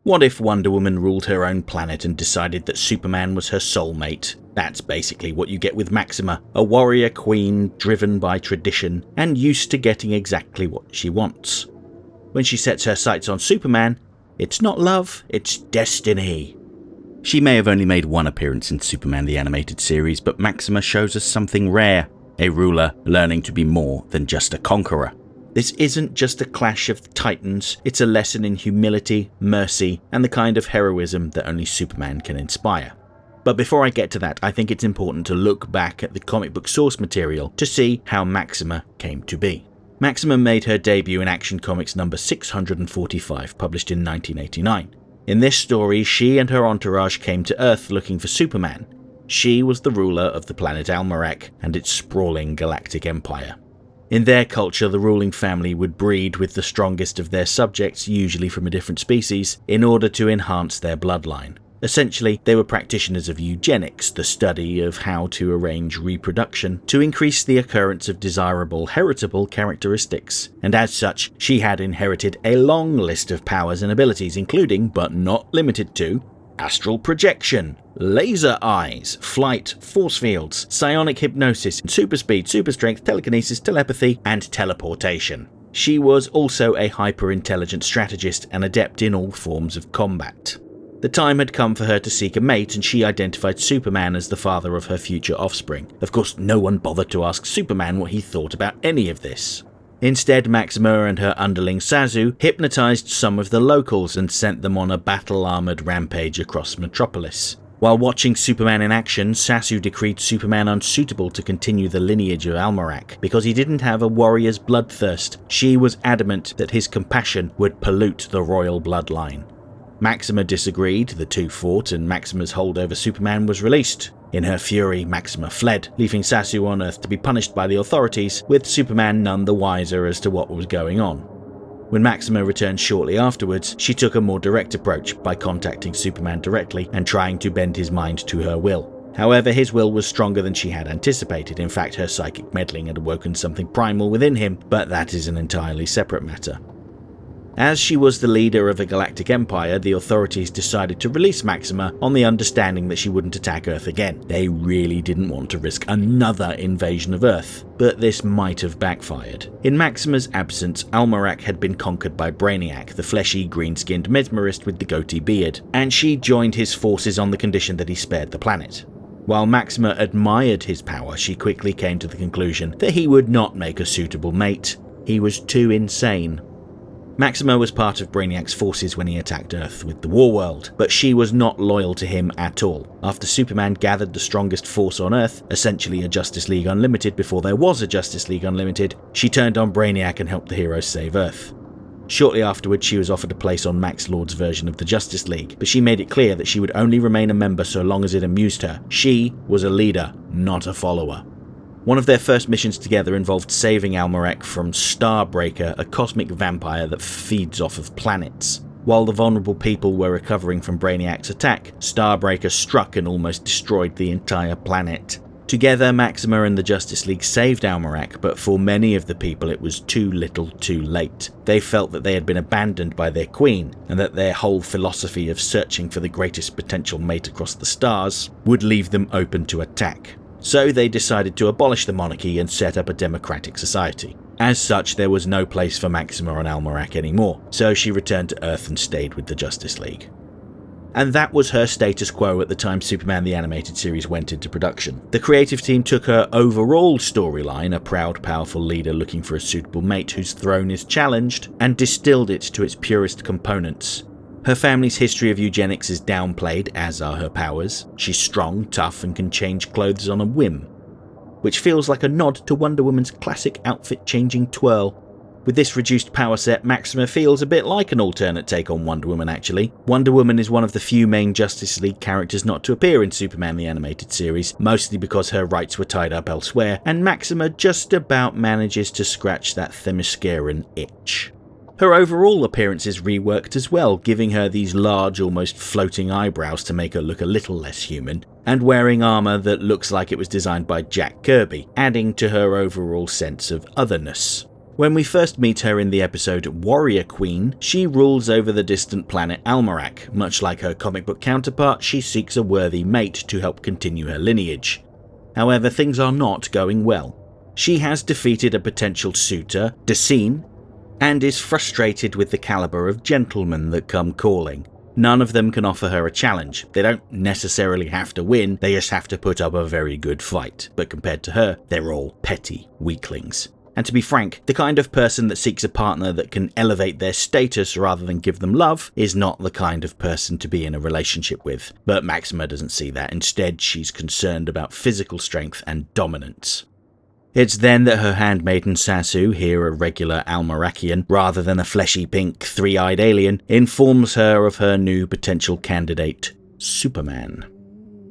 What if Wonder Woman ruled her own planet and decided that Superman was her soulmate? That's basically what you get with Maxima, a warrior queen driven by tradition and used to getting exactly what she wants. When she sets her sights on Superman, it's not love, it's destiny. She may have only made one appearance in Superman the Animated Series, but Maxima shows us something rare, a ruler learning to be more than just a conqueror. This isn't just a clash of titans, it's a lesson in humility, mercy, and the kind of heroism that only Superman can inspire. But before I get to that, I think it's important to look back at the comic book source material to see how Maxima came to be. Maxima made her debut in Action Comics number 645, published in 1989. In this story, she and her entourage came to Earth looking for Superman. She was the ruler of the planet Almerac and its sprawling galactic empire. In their culture, the ruling family would breed with the strongest of their subjects, usually from a different species, in order to enhance their bloodline. Essentially, they were practitioners of eugenics, the study of how to arrange reproduction to increase the occurrence of desirable heritable characteristics, and as such, she had inherited a long list of powers and abilities, including, but not limited to, astral projection, laser eyes, flight, force fields, psionic hypnosis, super speed, super strength, telekinesis, telepathy, and teleportation. She was also a hyper-intelligent strategist and adept in all forms of combat. The time had come for her to seek a mate, and she identified Superman as the father of her future offspring. Of course, no one bothered to ask Superman what he thought about any of this. Instead, Maxima and her underling Sazu hypnotized some of the locals and sent them on a battle-armored rampage across Metropolis. While watching Superman in action, Sazu decreed Superman unsuitable to continue the lineage of Almerac because he didn't have a warrior's bloodthirst. She was adamant that his compassion would pollute the royal bloodline. Maxima disagreed, the two fought, and Maxima's hold over Superman was released. In her fury, Maxima fled, leaving Sazu on Earth to be punished by the authorities, with Superman none the wiser as to what was going on. When Maxima returned shortly afterwards, she took a more direct approach by contacting Superman directly and trying to bend his mind to her will. However, his will was stronger than she had anticipated. In fact, her psychic meddling had awoken something primal within him, but that is an entirely separate matter. As she was the leader of a galactic empire, the authorities decided to release Maxima on the understanding that she wouldn't attack Earth again. They really didn't want to risk another invasion of Earth, but this might have backfired. In Maxima's absence, Almerac had been conquered by Brainiac, the fleshy, green-skinned mesmerist with the goatee beard, and she joined his forces on the condition that he spared the planet. While Maxima admired his power, she quickly came to the conclusion that he would not make a suitable mate. He was too insane. Maxima was part of Brainiac's forces when he attacked Earth with the Warworld, but she was not loyal to him at all. After Superman gathered the strongest force on Earth, essentially a Justice League Unlimited before there was a Justice League Unlimited, she turned on Brainiac and helped the heroes save Earth. Shortly afterwards, she was offered a place on Max Lord's version of the Justice League, but she made it clear that she would only remain a member so long as it amused her. She was a leader, not a follower. One of their first missions together involved saving Almerac from Starbreaker, a cosmic vampire that feeds off of planets. While the vulnerable people were recovering from Brainiac's attack, Starbreaker struck and almost destroyed the entire planet. Together, Maxima and the Justice League saved Almerac, but for many of the people it was too little too late. They felt that they had been abandoned by their queen, and that their whole philosophy of searching for the greatest potential mate across the stars would leave them open to attack. So they decided to abolish the monarchy and set up a democratic society. As such, there was no place for Maxima on Almerac anymore, so she returned to Earth and stayed with the Justice League. And that was her status quo at the time Superman the Animated Series went into production. The creative team took her overall storyline, a proud, powerful leader looking for a suitable mate whose throne is challenged, and distilled it to its purest components. Her family's history of eugenics is downplayed, as are her powers. She's strong, tough, and can change clothes on a whim, which feels like a nod to Wonder Woman's classic outfit-changing twirl. With this reduced power set, Maxima feels a bit like an alternate take on Wonder Woman, actually. Wonder Woman is one of the few main Justice League characters not to appear in Superman the Animated Series, mostly because her rights were tied up elsewhere, and Maxima just about manages to scratch that Themysciran itch. Her overall appearance is reworked as well, giving her these large, almost floating eyebrows to make her look a little less human, and wearing armour that looks like it was designed by Jack Kirby, adding to her overall sense of otherness. When we first meet her in the episode Warrior Queen, she rules over the distant planet Almerac. Much like her comic book counterpart, she seeks a worthy mate to help continue her lineage. However, things are not going well. She has defeated a potential suitor, Decine, and is frustrated with the caliber of gentlemen that come calling. None of them can offer her a challenge. They don't necessarily have to win, they just have to put up a very good fight. But compared to her, they're all petty weaklings. And to be frank, the kind of person that seeks a partner that can elevate their status rather than give them love is not the kind of person to be in a relationship with. But Maxima doesn't see that. Instead, she's concerned about physical strength and dominance. It's then that her handmaiden Sasu, here a regular Almeracian rather than a fleshy pink three-eyed alien, informs her of her new potential candidate, Superman.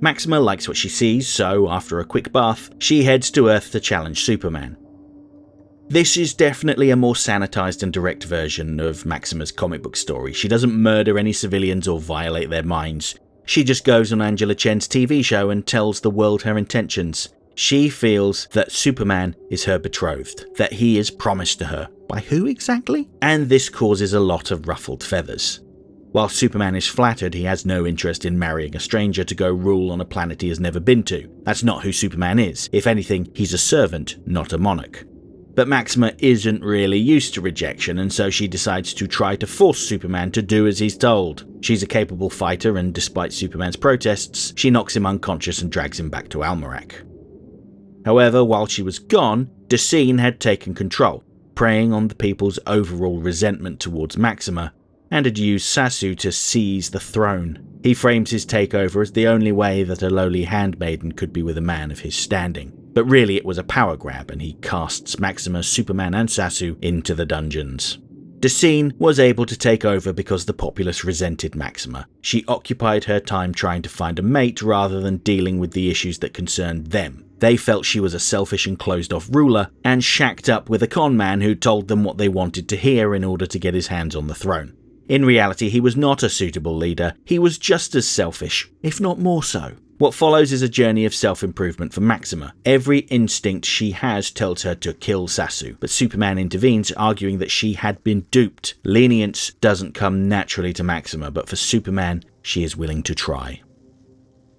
Maxima likes what she sees, so after a quick bath, she heads to Earth to challenge Superman. This is definitely a more sanitized and direct version of Maxima's comic book story. She doesn't murder any civilians or violate their minds. She just goes on Angela Chen's TV show and tells the world her intentions. She feels that Superman is her betrothed, that he is promised to her. By who exactly? And this causes a lot of ruffled feathers. While Superman is flattered, he has no interest in marrying a stranger to go rule on a planet he has never been to. That's not who Superman is. If anything, he's a servant, not a monarch. But Maxima isn't really used to rejection, and so she decides to try to force Superman to do as he's told. She's a capable fighter, and despite Superman's protests, she knocks him unconscious and drags him back to Almerac. However, while she was gone, Decine had taken control, preying on the people's overall resentment towards Maxima, and had used Sasu to seize the throne. He frames his takeover as the only way that a lowly handmaiden could be with a man of his standing. But really it was a power grab, and he casts Maxima, Superman and Sasu into the dungeons. Decine was able to take over because the populace resented Maxima. She occupied her time trying to find a mate rather than dealing with the issues that concerned them. They felt she was a selfish and closed-off ruler, and shacked up with a con man who told them what they wanted to hear in order to get his hands on the throne. In reality, he was not a suitable leader. He was just as selfish, if not more so. What follows is a journey of self-improvement for Maxima. Every instinct she has tells her to kill Sasu, but Superman intervenes, arguing that she had been duped. Lenience doesn't come naturally to Maxima, but for Superman, she is willing to try.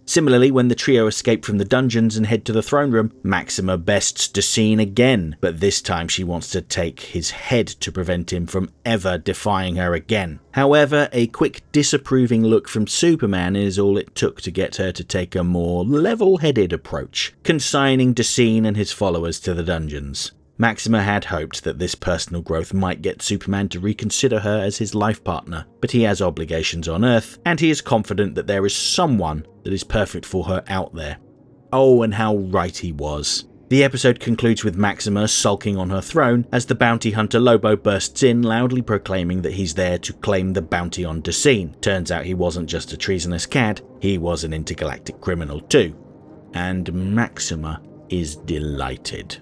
Similarly, when the trio escape from the dungeons and head to the throne room, Maxima bests Decine again, but this time she wants to take his head to prevent him from ever defying her again. However, a quick disapproving look from Superman is all it took to get her to take a more level-headed approach, consigning Decine and his followers to the dungeons. Maxima had hoped that this personal growth might get Superman to reconsider her as his life partner, but he has obligations on Earth, and he is confident that there is someone that is perfect for her out there. Oh, and how right he was. The episode concludes with Maxima sulking on her throne as the bounty hunter Lobo bursts in, loudly proclaiming that he's there to claim the bounty on Decine. Turns out he wasn't just a treasonous cad, he was an intergalactic criminal too. And Maxima is delighted.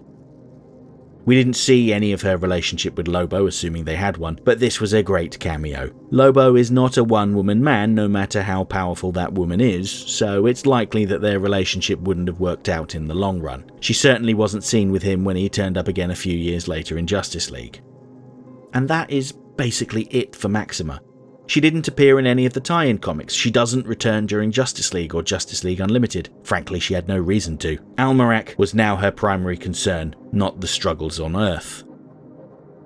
We didn't see any of her relationship with Lobo, assuming they had one, but this was a great cameo. Lobo is not a one-woman man, no matter how powerful that woman is, so it's likely that their relationship wouldn't have worked out in the long run. She certainly wasn't seen with him when he turned up again a few years later in Justice League. And that is basically it for Maxima. She didn't appear in any of the tie-in comics. She doesn't return during Justice League or Justice League Unlimited. Frankly, she had no reason to. Almerac was now her primary concern, not the struggles on Earth.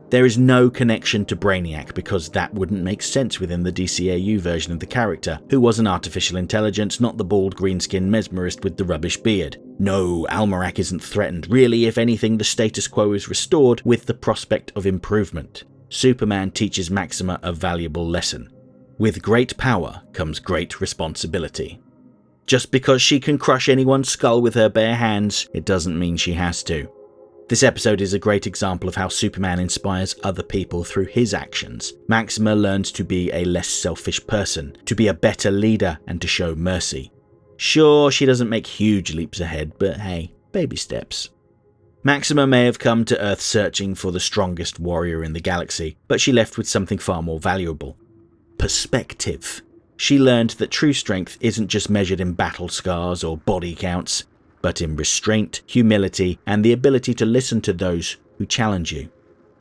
There is no connection to Brainiac because that wouldn't make sense within the DCAU version of the character, who was an artificial intelligence, not the bald green-skinned mesmerist with the rubbish beard. No, Almerac isn't threatened. Really, if anything, the status quo is restored with the prospect of improvement. Superman teaches Maxima a valuable lesson. With great power comes great responsibility. Just because she can crush anyone's skull with her bare hands, it doesn't mean she has to. This episode is a great example of how Superman inspires other people through his actions. Maxima learns to be a less selfish person, to be a better leader, and to show mercy. Sure, she doesn't make huge leaps ahead, but hey, baby steps. Maxima may have come to Earth searching for the strongest warrior in the galaxy, but she left with something far more valuable. Perspective. She learned that true strength isn't just measured in battle scars or body counts, but in restraint, humility, and the ability to listen to those who challenge you.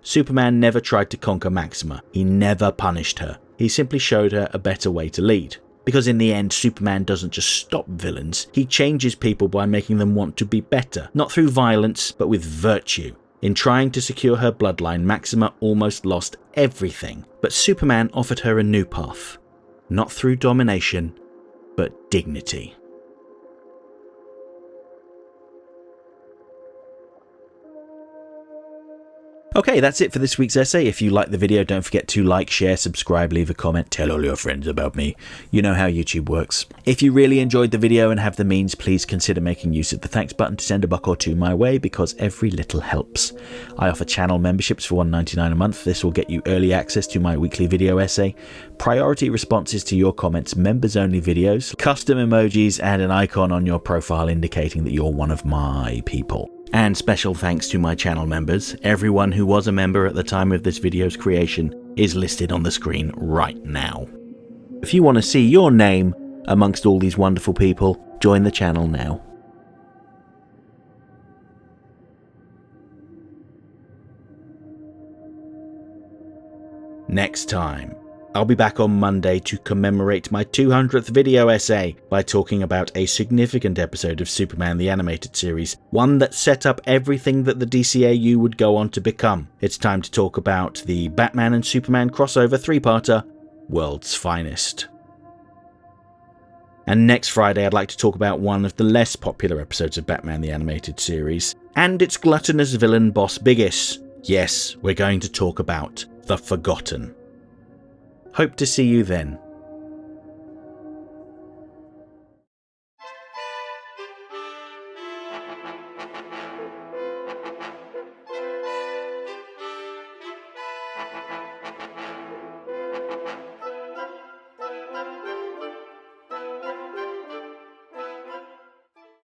Superman never tried to conquer Maxima. He never punished her. He simply showed her a better way to lead. Because in the end, Superman doesn't just stop villains, he changes people by making them want to be better, not through violence, but with virtue. In trying to secure her bloodline, Maxima almost lost everything, but Superman offered her a new path. Not through domination, but dignity. Okay, that's it for this week's essay. If you liked the video, don't forget to like, share, subscribe, leave a comment, tell all your friends about me. You know how YouTube works. If you really enjoyed the video and have the means, please consider making use of the thanks button to send a buck or two my way, because every little helps. I offer channel memberships for $1.99 a month. This will get you early access to my weekly video essay, priority responses to your comments, members-only videos, custom emojis, and an icon on your profile indicating that you're one of my people. And special thanks to my channel members. Everyone who was a member at the time of this video's creation is listed on the screen right now. If you want to see your name amongst all these wonderful people, join the channel now. Next time, I'll be back on Monday to commemorate my 200th video essay by talking about a significant episode of Superman the Animated Series, one that set up everything that the DCAU would go on to become. It's time to talk about the Batman and Superman crossover 3-parter, World's Finest. And next Friday I'd like to talk about one of the less popular episodes of Batman the Animated Series, and its gluttonous villain boss Biggis. Yes, we're going to talk about The Forgotten. Hope to see you then.